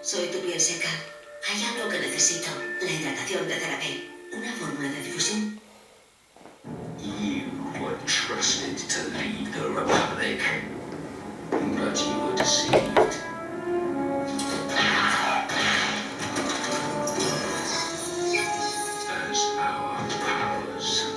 Soy tu piel seca. Hay algo que necesito. La hidratación de CeraVe. Una fórmula de difusión. You were trusted to lead the Republic, but you were deceived. As our powers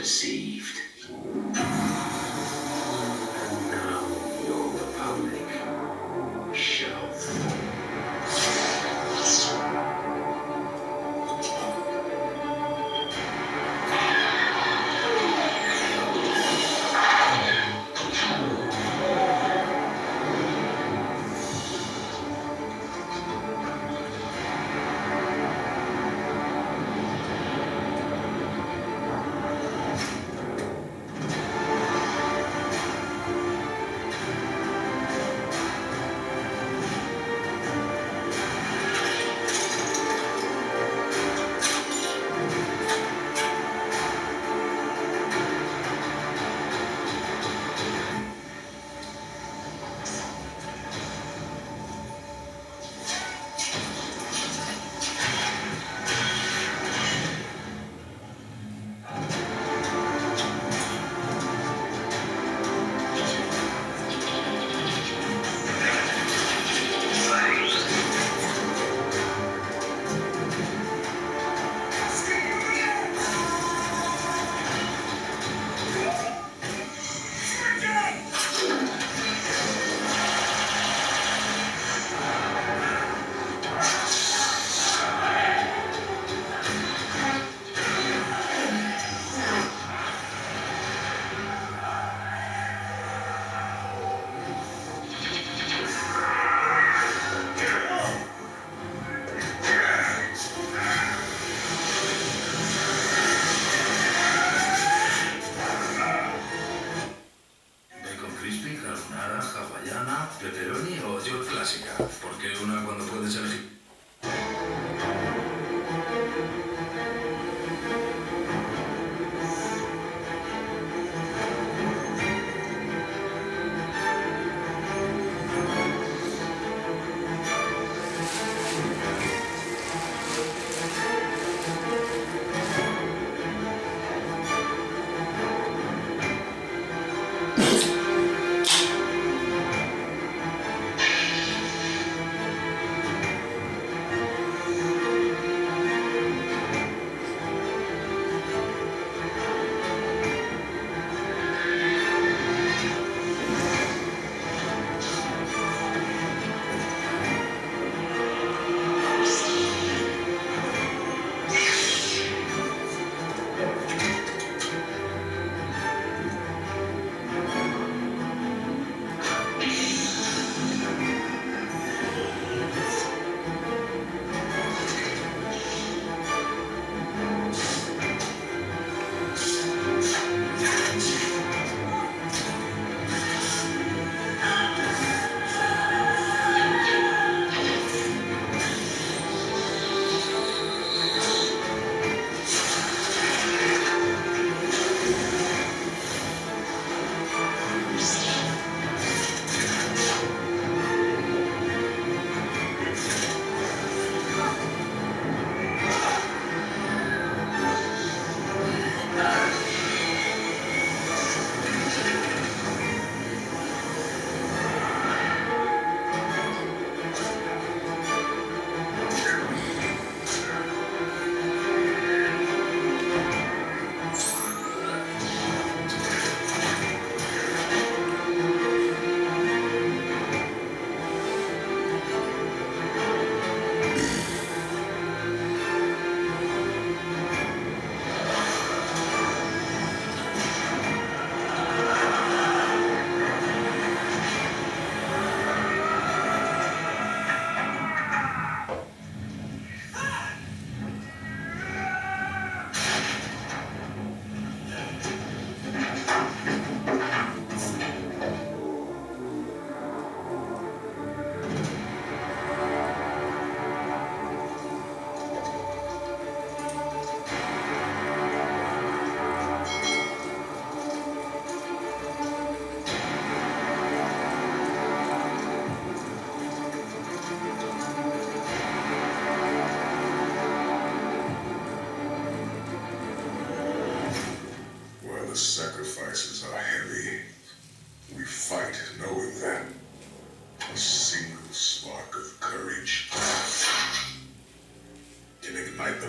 deceived. And now your Republic shall fall. Pepperoni o york clásica. ¿Por qué una cuando puedes elegir?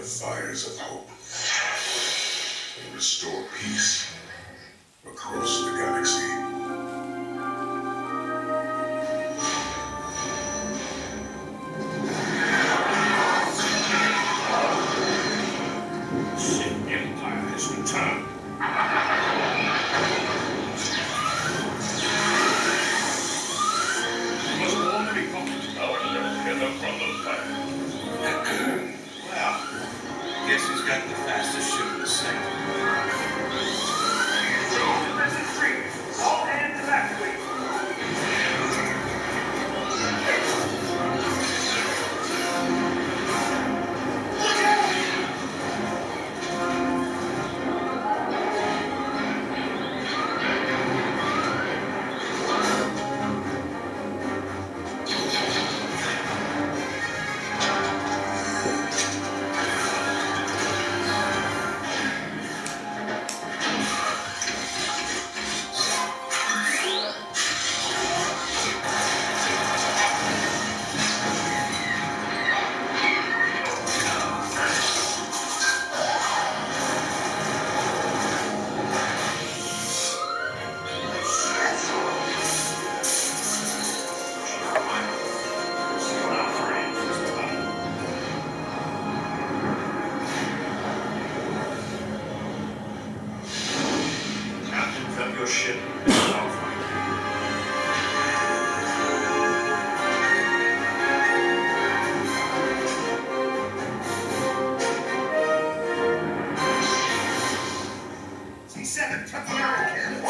fires of hope and restore peace across the galaxy. The Empire has returned. You must warn the Republic. Our left hither from the fire. Well, guess who's got the fastest ship in the sector? Message 3. All hands evacuate. Your ship is off. C7, touch the arrow cannons.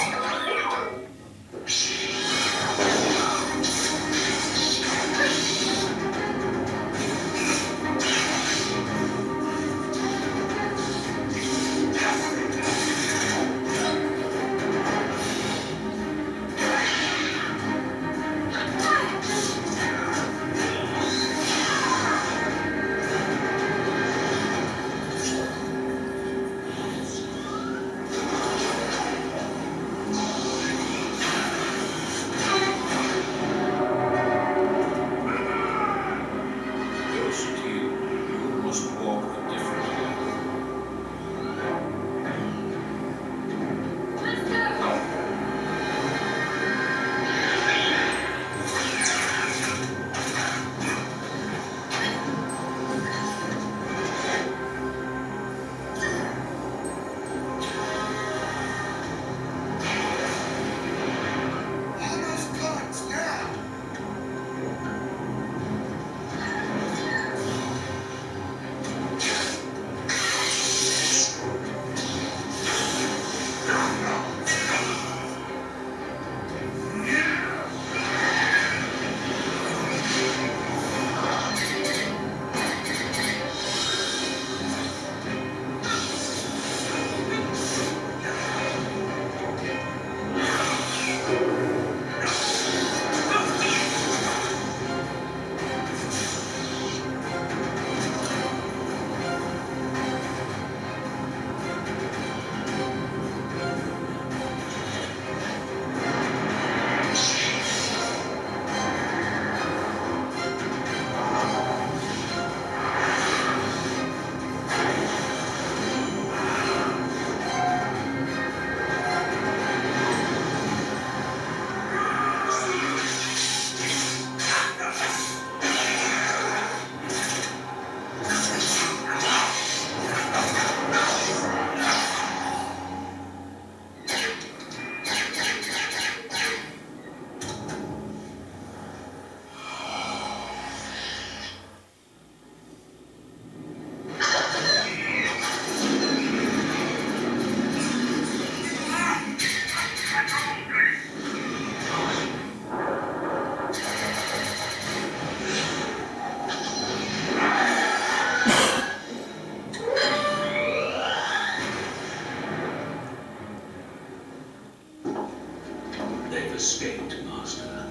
They've escaped, Master.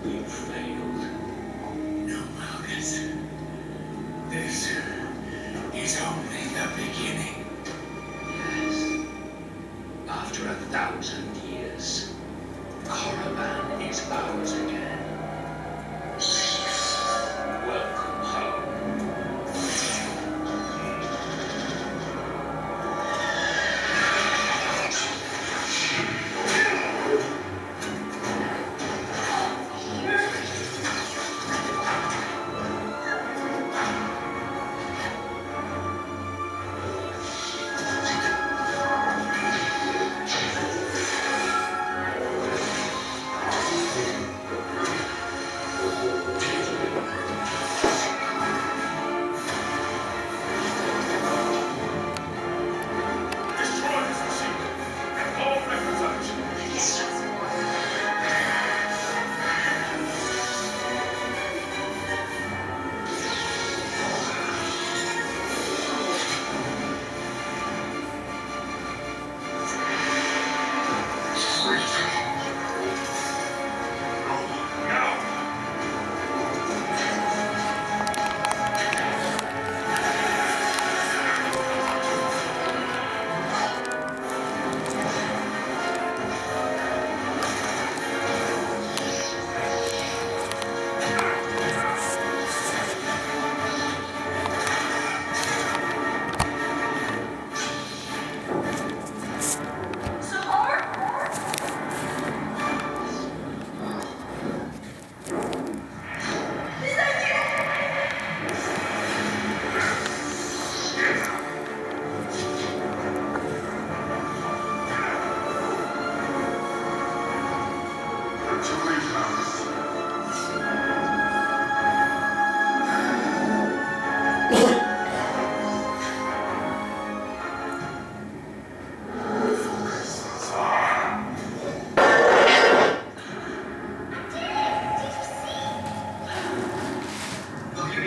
We've failed. No, Marcus. This is only the beginning. Yes. After 1,000 years, Caravan is ours again. Welcome home.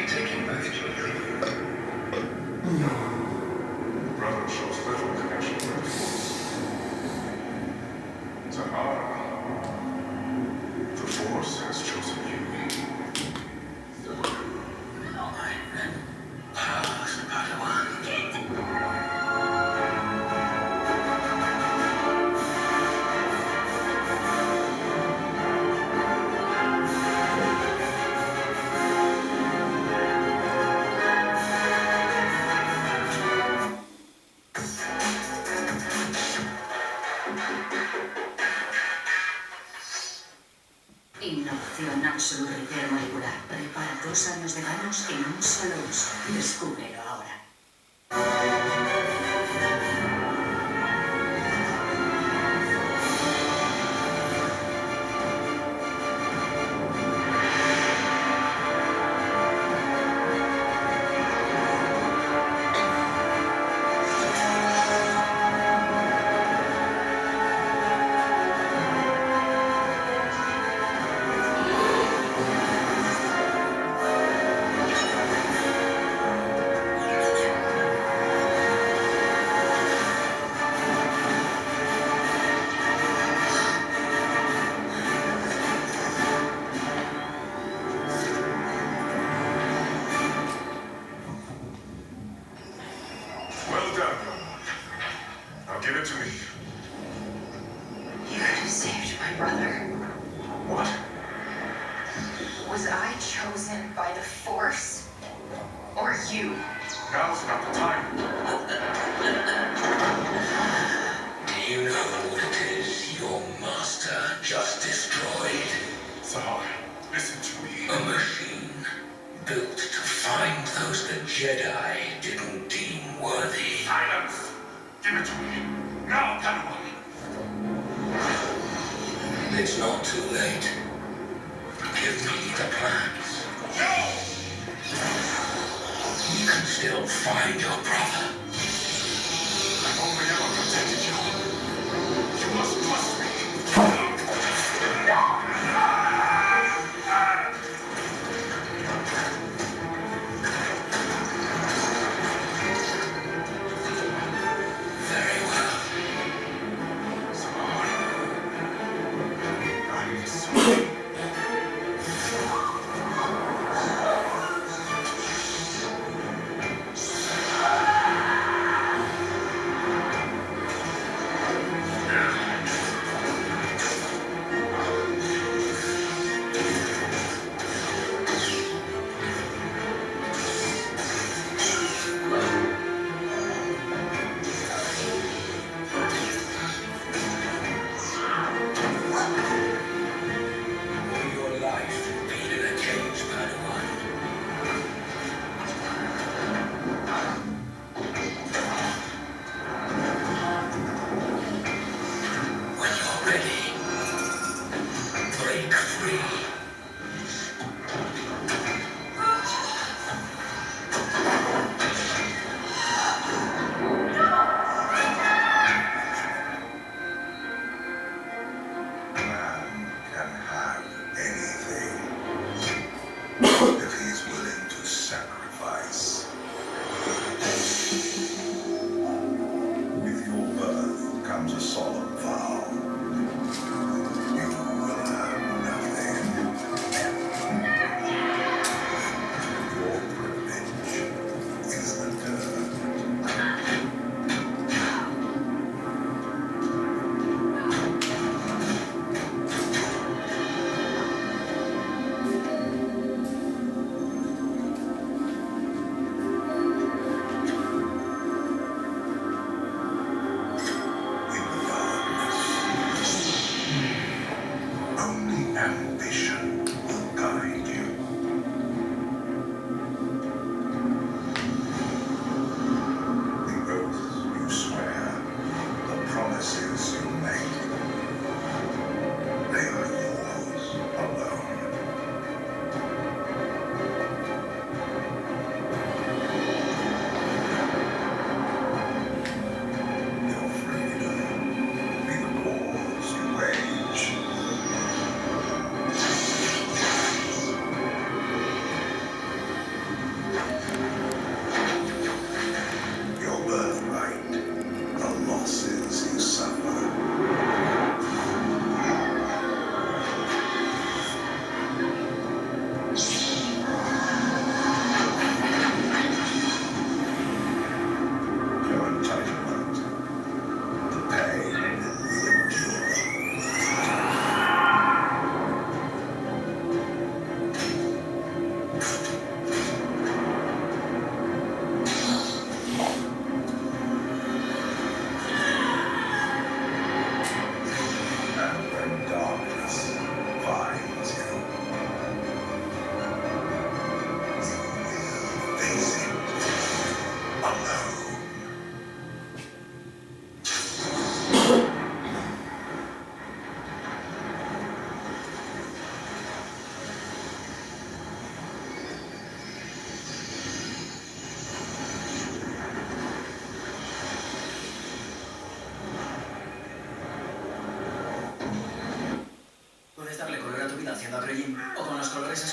be taking back children. Brother shows little connection with the Force. Sahara, the Force has chosen you. Innovación absoluta intermolecular. Prepara 2 años de manos en un solo uso. Descúbrelo ahora. Well done, young one. Now give it to me. You could have saved my brother. What? Was I chosen by the Force? Or you? Now's not the time. Do you know what it is your master just destroyed? Sahar, listen to me. A machine built to find those the Jedi didn't deem worthy. Silence! Give it to me. Now, Padawan. It's not too late. Give me the plans. No! You can still find your brother. I've only ever protected you. You must trust me. Very well. Sahar, I'm sorry.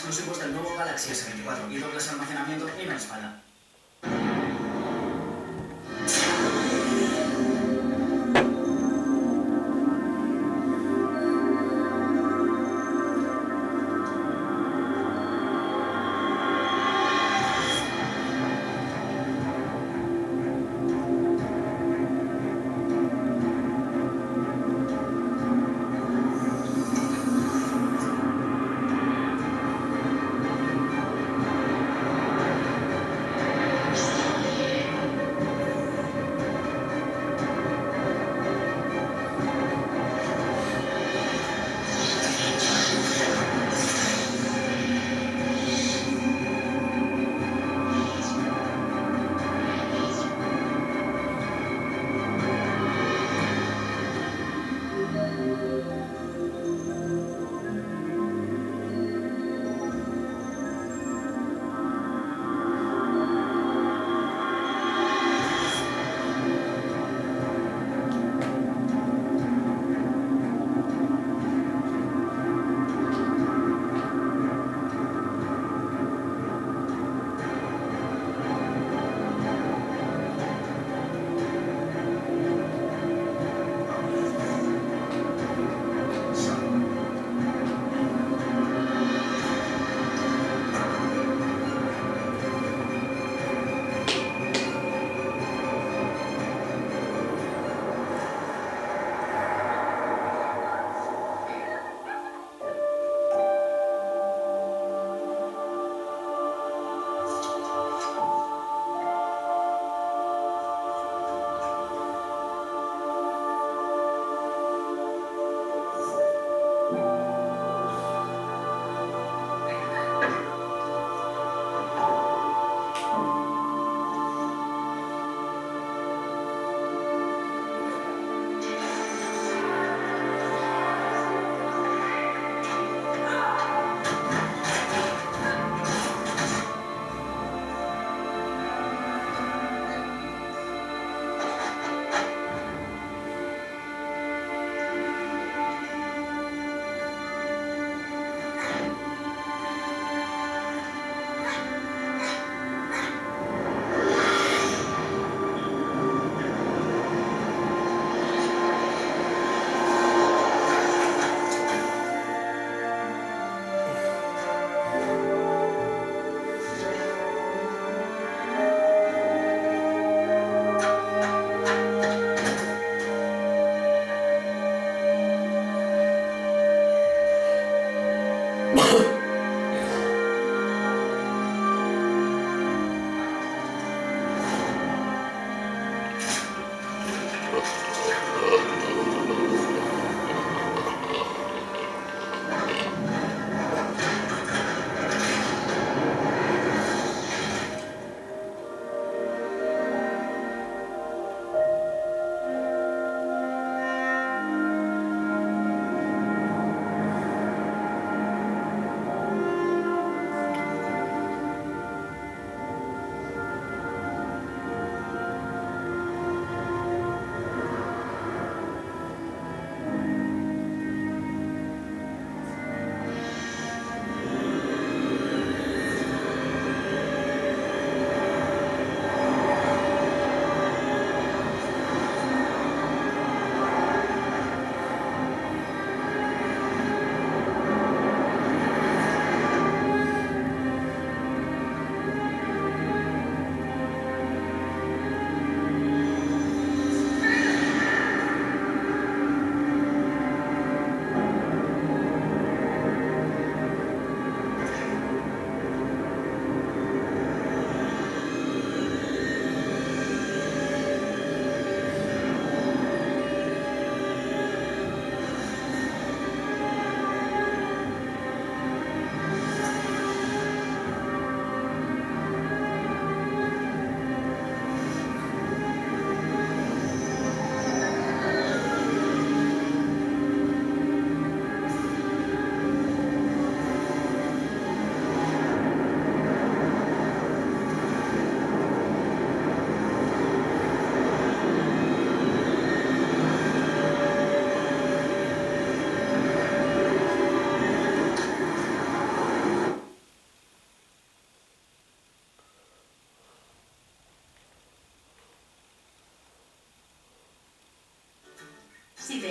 exclusivos del nuevo Galaxy S24 y dobles almacenamiento y una espalda.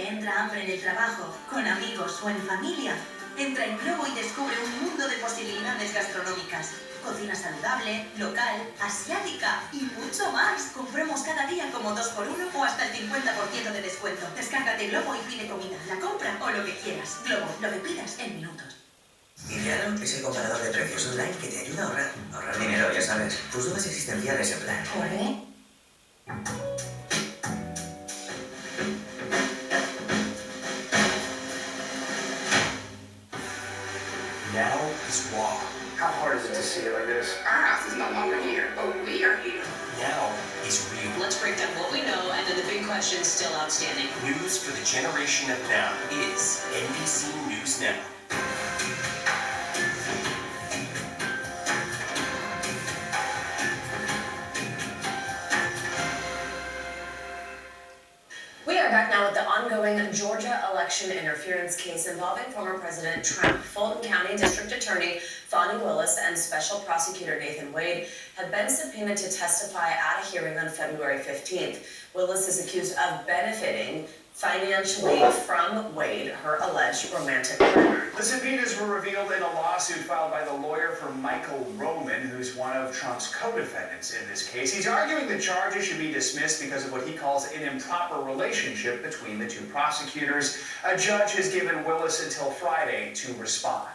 te entra hambre en el trabajo, con amigos o en familia, entra en Globo y descubre un mundo de posibilidades gastronómicas. Cocina saludable, local, asiática y mucho más. Compramos cada día como 2x1 o hasta el 50% de descuento. Descárgate Globo y pide comida, la compra o lo que quieras. Globo, lo que pidas en minutos. Idealo es el comparador de precios online que te ayuda a ahorrar. Ahorrar dinero, ya sabes. Tus dudas existenciales en plan. ¿Jorge? Now is raw. How hard is it to see it like this? Our house is no longer here, but we are here. Now is real. Let's break down what we know and then the big question still outstanding. News for the generation of now is NBC News Now. We are back now with the ongoing Georgia election interference case involving former President Trump. Fulton County District Attorney Fani Willis and Special Prosecutor Nathan Wade have been subpoenaed to testify at a hearing on February 15th. Willis is accused of benefiting financially from Wade, her alleged romantic partner. The subpoenas were revealed in a lawsuit filed by the lawyer for Michael Roman, who's one of Trump's co-defendants in this case. He's arguing the charges should be dismissed because of what he calls an improper relationship between the two prosecutors. A judge has given Willis until Friday to respond.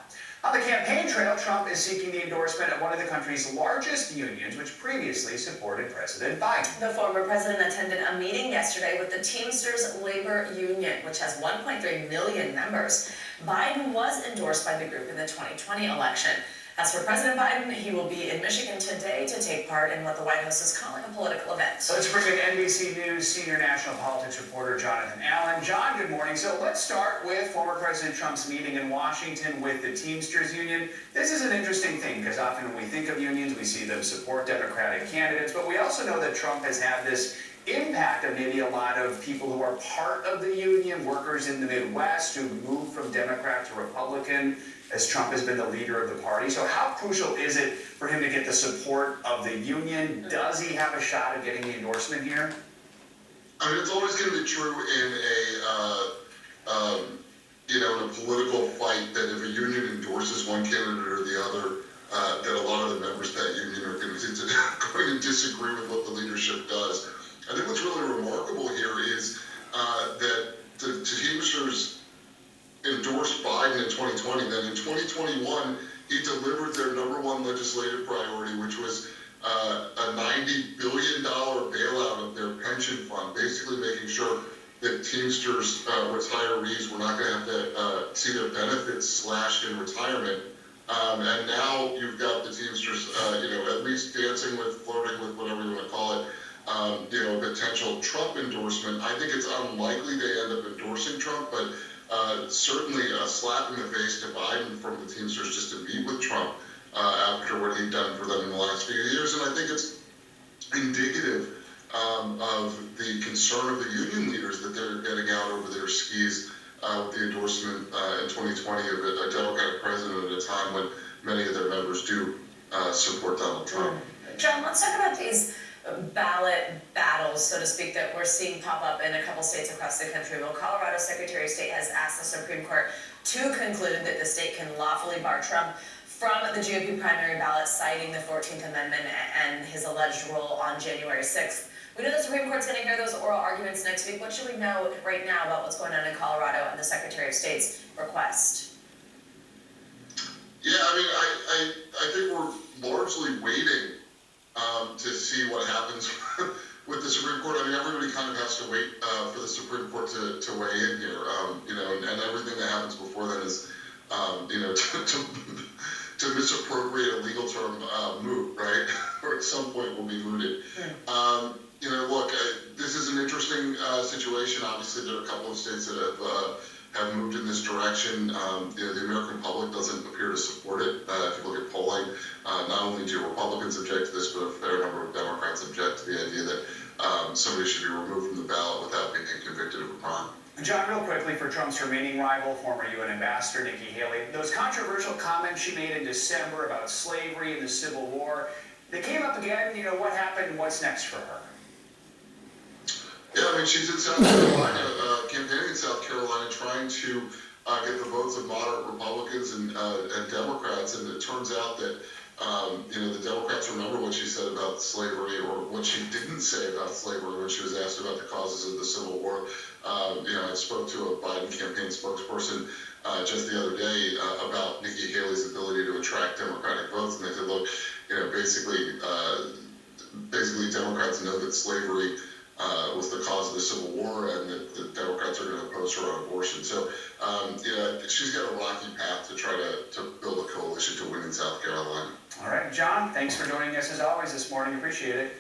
On the campaign trail, Trump is seeking the endorsement of one of the country's largest unions, which previously supported President Biden. The former president attended a meeting yesterday with the Teamsters Labor Union, which has 1.3 million members. Biden was endorsed by the group in the 2020 election. As for President Biden, he will be in Michigan today to take part in what the White House is calling a political event. Let's bring in NBC News senior national politics reporter Jonathan Allen. John, good morning. So let's start with former President Trump's meeting in Washington with the Teamsters Union. This is an interesting thing because often when we think of unions, we see them support Democratic candidates, but we also know that Trump has had this impact on maybe a lot of people who are part of the union, workers in the Midwest who moved from Democrat to Republican as Trump has been the leader of the party. So how crucial is it for him to get the support of the union? Does he have a shot at getting the endorsement here? I mean, it's always going to be true in in a political fight that if a union endorses one candidate or the other, that a lot of the members of that union are going to disagree with what the leadership does. I think what's really remarkable here is that the Teamsters endorsed Biden in 2020. Then in 2021, he delivered their #1 legislative priority, which was a $90 billion bailout of their pension fund, basically making sure that Teamsters retirees were not going to have to see their benefits slashed in retirement. And now you've got the Teamsters, at least dancing with, flirting with, whatever you want to call it, a potential Trump endorsement. I think it's unlikely they end up endorsing Trump, but certainly a slap in the face to Biden from the Teamsters just to meet with Trump after what he'd done for them in the last few years. And I think it's indicative of the concern of the union leaders that they're getting out over their skis with the endorsement in 2020 of a Democratic president at a time when many of their members do support Donald Trump. John, let's talk about these ballot battles, so to speak, that we're seeing pop up in a couple states across the country. Well, Colorado Secretary of State has asked the Supreme Court to conclude that the state can lawfully bar Trump from the GOP primary ballot, citing the 14th Amendment and his alleged role on January 6th. We know the Supreme Court's going to hear those oral arguments next week. What should we know right now about what's going on in Colorado and the Secretary of State's request? Yeah, I mean, I think we're largely waiting to see what happens with the Supreme Court. I mean, everybody kind of has to wait for the Supreme Court to weigh in here, and everything that happens before then is, to misappropriate a legal term, moot, right? Or at some point will be mooted. Look, this is an interesting situation. Obviously, there are a couple of states that have moved in this direction. The American public doesn't appear to support it. If you look at polling, not only do Republicans object to this, but a fair number of Democrats object to the idea that somebody should be removed from the ballot without being convicted of a crime. John, real quickly, for Trump's remaining rival, former UN Ambassador Nikki Haley, those controversial comments she made in December about slavery and the Civil War, they came up again. What happened? What's next for her? Yeah, I mean, she's in South Carolina, campaigning in South Carolina, trying to get the votes of moderate Republicans and Democrats, and it turns out that, the Democrats remember what she said about slavery, or what she didn't say about slavery when she was asked about the causes of the Civil War. I spoke to a Biden campaign spokesperson just the other day about Nikki Haley's ability to attract Democratic votes, and they said, look, basically Democrats know that slavery was the cause of the Civil War, and that the Democrats are going to oppose her on abortion. So, she's got a rocky path to try to build a coalition to win in South Carolina. All right, John, thanks for joining us as always this morning. Appreciate it.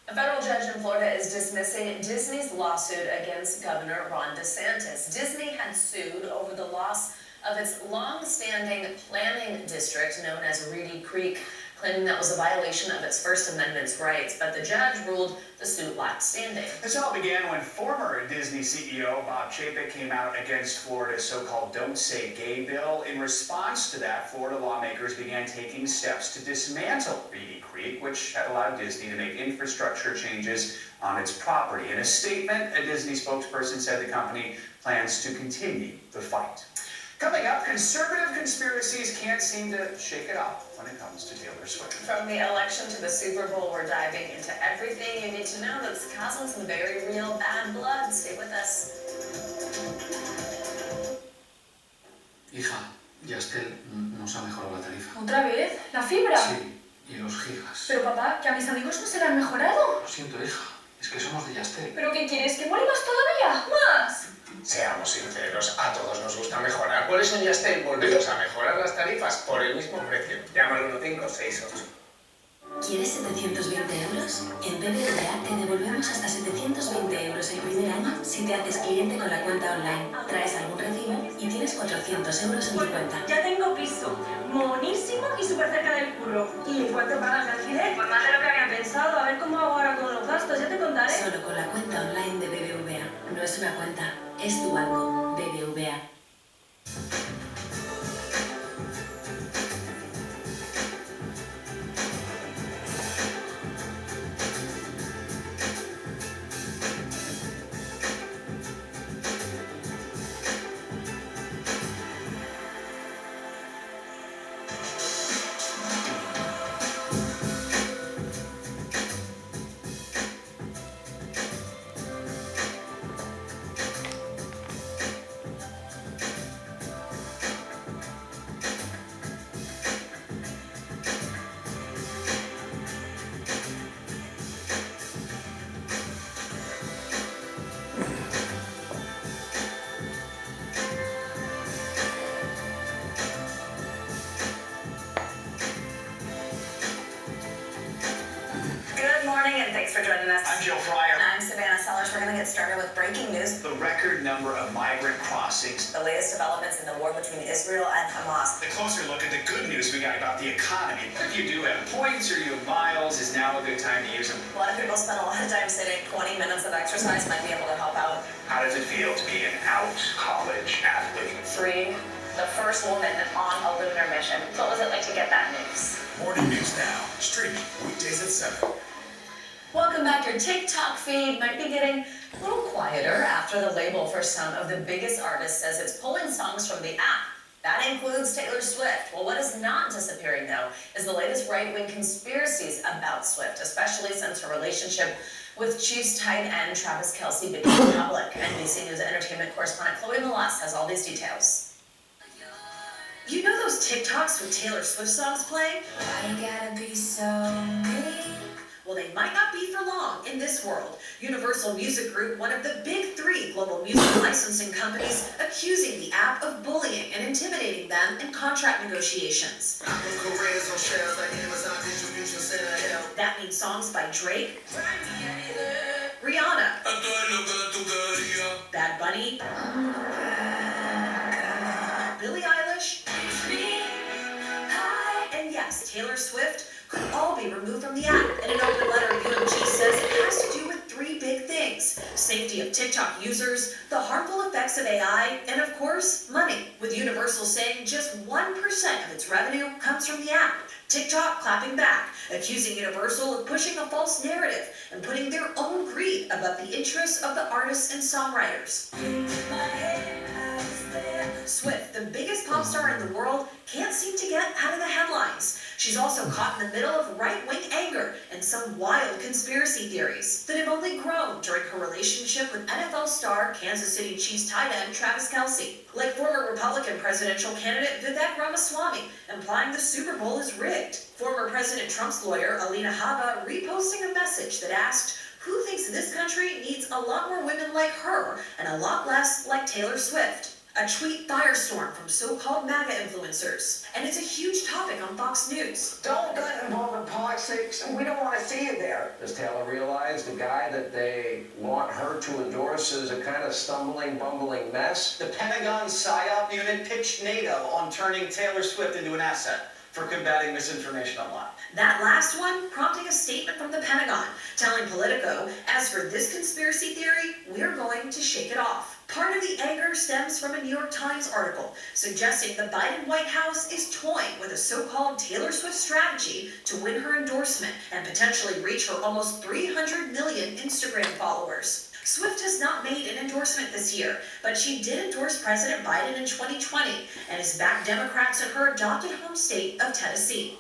A federal judge in Florida is dismissing Disney's lawsuit against Governor Ron DeSantis. Disney had sued over the loss of its long-standing planning district known as Reedy Creek, claiming that was a violation of its First Amendment's rights, but the judge ruled the suit lacked standing. This all began when former Disney CEO Bob Chapek came out against Florida's so-called Don't Say Gay bill. In response to that, Florida lawmakers began taking steps to dismantle Reedy Creek, which had allowed Disney to make infrastructure changes on its property. In a statement, a Disney spokesperson said the company plans to continue the fight. Coming up, conservative conspiracies can't seem to shake it off when it comes to Taylor Swift. From the election to the Super Bowl, we're diving into everything you need to know that's causing some very real bad blood. Stay with us. Hija, Yastel nos ha mejorado la tarifa. ¿Otra vez? ¿La fibra? Sí, y los gigas. Pero papá, que a mis amigos no se la han mejorado. Lo siento, hija, es que somos de Yastel. ¿Pero qué quieres? ¿Que mole más todavía? ¿Más? Seamos sinceros, a todos nos gusta mejorar. Por eso en Yastel volvemos a mejorar las tarifas por el mismo precio. Llama al 1568. ¿Quieres 720 euros? En BBVA te devolvemos hasta 720 euros el primer año si te haces cliente con la cuenta online, traes algún recibo y tienes 400 euros en tu cuenta. Ya tengo piso, monísimo y súper cerca del curro. ¿Y cuánto pagas de alquiler? Pues más de lo que había pensado. A ver cómo hago ahora con los gastos, ya te contaré. Solo con la cuenta online de BBVA. No es una cuenta, es tu banco. BBVA. For joining us. I'm Joe Fryer. I'm Savannah Sellers. We're going to get started with breaking news. The record number of migrant crossings. The latest developments in the war between Israel and Hamas. The closer look at the good news we got about the economy. If you do have points or you have miles, is now a good time to use them. A lot of people spend a lot of time sitting. 20 minutes of exercise might be able to help out. How does it feel to be an out-college athlete? Freeing the first woman on a lunar mission. What was it like to get that news? Morning News Now, streaming weekdays at 7. Welcome back. Your TikTok feed might be getting a little quieter after the label for some of the biggest artists says it's pulling songs from the app. That includes Taylor Swift. Well, what is not disappearing, though, is the latest right-wing conspiracies about Swift, especially since her relationship with Chiefs tight end Travis Kelce became public. NBC News entertainment correspondent Chloe Melas has all these details. You know those TikToks with Taylor Swift songs playing? I gotta be so mean. Well, they might not be for long in this world. Universal Music Group, one of the big three global music licensing companies, accusing the app of bullying and intimidating them in contract negotiations. That means songs by Drake, Rihanna, Bad Bunny, Billie Eilish, and yes, Taylor Swift could all be removed from the app. In an open letter, UMG says it has to do with three big things: safety of TikTok users, the harmful effects of AI, and of course, money, with Universal saying just 1% of its revenue comes from the app. TikTok clapping back, accusing Universal of pushing a false narrative and putting their own greed above the interests of the artists and songwriters. Swift, the biggest pop star in the world, can't seem to get out of the headlines. She's also caught in the middle of right-wing anger and some wild conspiracy theories that have only grown during her relationship with NFL star Kansas City Chiefs tight end Travis Kelce. Like former Republican presidential candidate Vivek Ramaswamy, implying the Super Bowl is rigged. Former President Trump's lawyer Alina Habba reposting a message that asked, who thinks this country needs a lot more women like her and a lot less like Taylor Swift? A tweet firestorm from so-called MAGA influencers. And it's a huge topic on Fox News. Don't get involved in politics, and we don't want to see you there. Does Taylor realize the guy that they want her to endorse is a kind of stumbling, bumbling mess? The Pentagon PSYOP unit pitched NATO on turning Taylor Swift into an asset for combating misinformation online. That last one prompting a statement from the Pentagon, telling Politico, as for this conspiracy theory, we're going to shake it off. Part of the anger stems from a New York Times article suggesting the Biden White House is toying with a so-called Taylor Swift strategy to win her endorsement and potentially reach her almost 300 million Instagram followers. Swift has not made an endorsement this year, but she did endorse President Biden in 2020 and has backed Democrats in her adopted home state of Tennessee.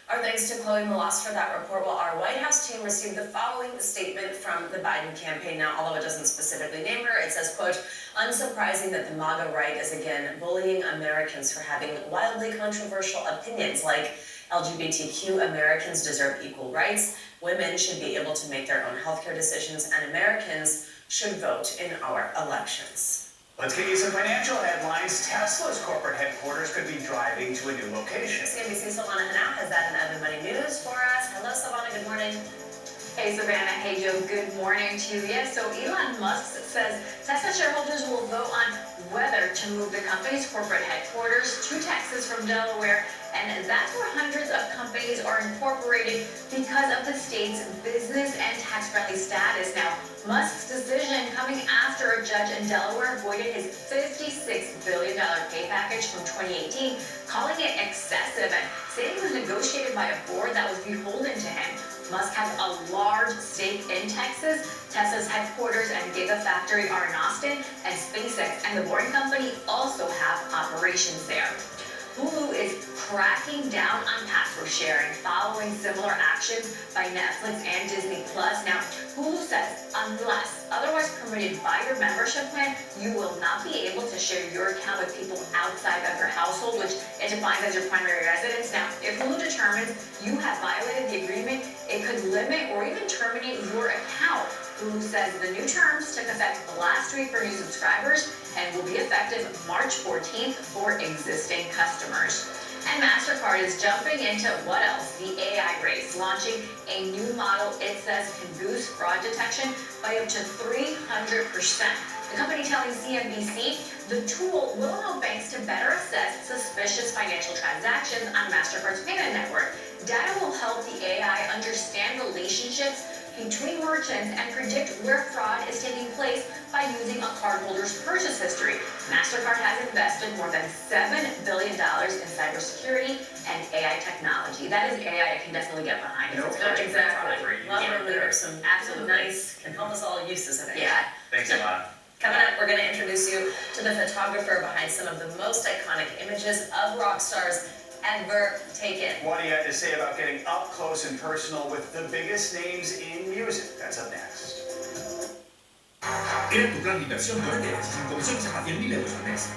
Our thanks to Chloe Molas for that report. Well, our White House team received the following statement from the Biden campaign. Now, although it doesn't specifically name her, it says, quote, unsurprising that the MAGA right is again bullying Americans for having wildly controversial opinions like LGBTQ Americans deserve equal rights, women should be able to make their own healthcare decisions, and Americans should vote in our elections. Let's get you some financial headlines. Tesla's corporate headquarters could be driving to a new location. CNBC's Silvana Hanau has that in Other Money News for us. Hello, Silvana. Good morning. Hey, Savannah. Hey, Joe. Good morning to you. So Elon Musk says Tesla shareholders will vote on whether to move the company's corporate headquarters to Texas from Delaware, and that's where hundreds of companies are incorporated because of the state's business and tax-friendly status. Now, Musk's decision coming after a judge in Delaware voided his $56 billion pay package from 2018, calling it excessive and saying it was negotiated by a board that was beholden to him. Musk has a large stake in Texas. Tesla's headquarters and Gigafactory are in Austin, and SpaceX and the Boring Company also have operations there. Hulu is cracking down on password sharing following similar actions by Netflix and Disney+. Now, Hulu says unless otherwise permitted by your membership plan, you will not be able to share your account with people outside of your household, which it defines as your primary residence. Now, if Hulu determines you have violated the agreement, it could limit or even terminate your account. Hulu says the new terms took effect last week for new subscribers and will be effective March 14th for existing customers. And MasterCard is jumping into what else? The AI race, launching a new model it says can boost fraud detection by up to 300%. The company telling CNBC the tool will allow banks to better assess suspicious financial transactions on MasterCard's payment network. Data will help the AI understand relationships between merchants and predict where fraud is taking place by using a cardholder's purchase history. MasterCard has invested more than $7 billion in cybersecurity and AI technology. That is AI I can definitely get behind. Exactly. Love her lyrics. Some absolutely nice, can help us all uses of it. Yeah. Thanks, Savannah. Coming up, we're going to introduce you to the photographer behind some of the most iconic images of rock stars ever taken. What do you have to say about getting up close and personal with the biggest names in music? That's up next. Crea tu plan de inversión con ETFs sin comisiones hasta 100.000 euros al mes.